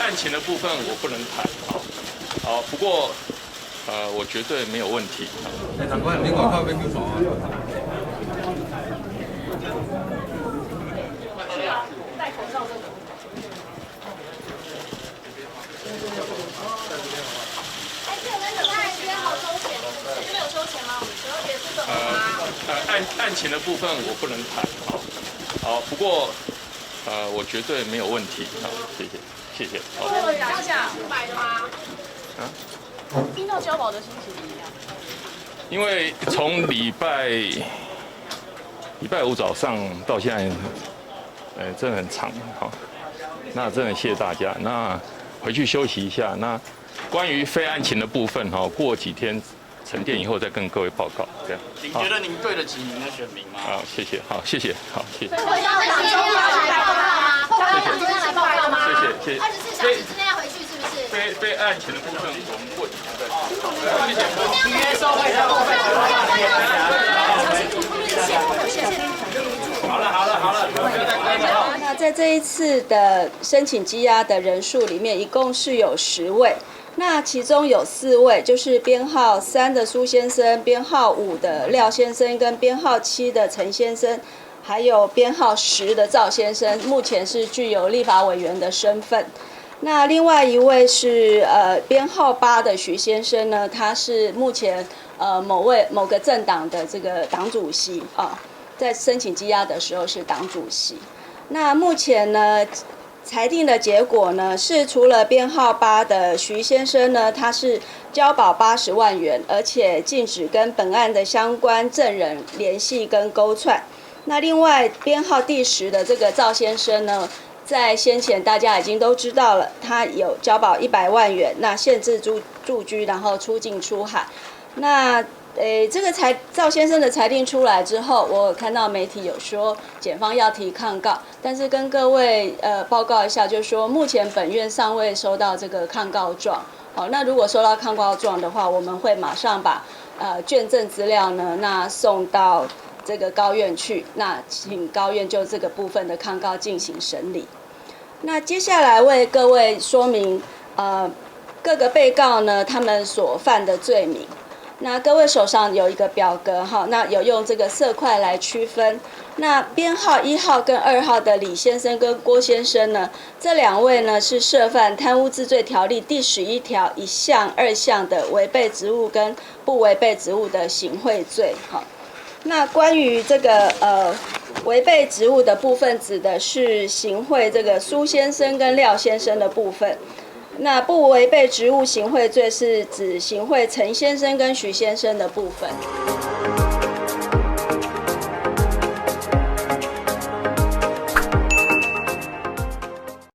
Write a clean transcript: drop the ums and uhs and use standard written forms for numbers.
案情的部分我不能谈，好，不过我绝对没有问题。长官，领广告跟就爽啊。戴口罩这个。哎，这个跟他约好收钱，这边有收钱吗？12点是怎么吗？案情的部分我不能谈，好，不过我绝对没有问题，好，谢谢。好，聊一下买的吗？听到交保的心情怎么样？因为从礼拜五早上到现在，真的很长，好，那真的谢谢大家。那回去休息一下。那关于非案情的部分，过几天沉淀以后再跟各位报告。这样。您觉得您对得起您的选民吗？好，谢谢。好，谢谢。会要在今天要来报告吗？会要今天来报告吗？谢谢。24小时之内要回去是不是？非案情的部分，我们过几天再说。谢谢。预约收回的部分。好了，不要再开了。那在这一次的申请羁押的人数里面，一共是有10位。那其中有4位，就是编号3的苏先生、编号5的廖先生跟编号7的陈先生，还有编号10的赵先生，目前是具有立法委员的身份。那另外一位是编号8的徐先生呢，他是目前某个政党的这个党主席啊，在申请羁押的时候是党主席。那目前呢，裁定的结果呢是除了编号8的徐先生呢，他是交保80万元，而且禁止跟本案的相关证人联系跟勾串。那另外编号第10的这个赵先生呢，在先前大家已经都知道了，他有交保100万元，那限制住居，然后出境出海。那这个赵先生的裁定出来之后，我有看到媒体有说检方要提抗告，但是跟各位报告一下，就是说目前本院尚未收到这个抗告状。好，那如果收到抗告状的话，我们会马上把卷证资料呢，那送到这个高院去，那请高院就这个部分的抗告进行审理。那接下来为各位说明各个被告呢他们所犯的罪名。那各位手上有一个表格哈，那有用这个色块来区分。那编号1号跟2号的李先生跟郭先生呢，这2位呢是涉犯贪污治罪条例第11条1项、2项的违背职务跟不违背职务的行贿罪。好，那关于这个违背职务的部分，指的是行贿这个苏先生跟廖先生的部分。那不违背职务行贿罪是指行贿陈先生跟徐先生的部分。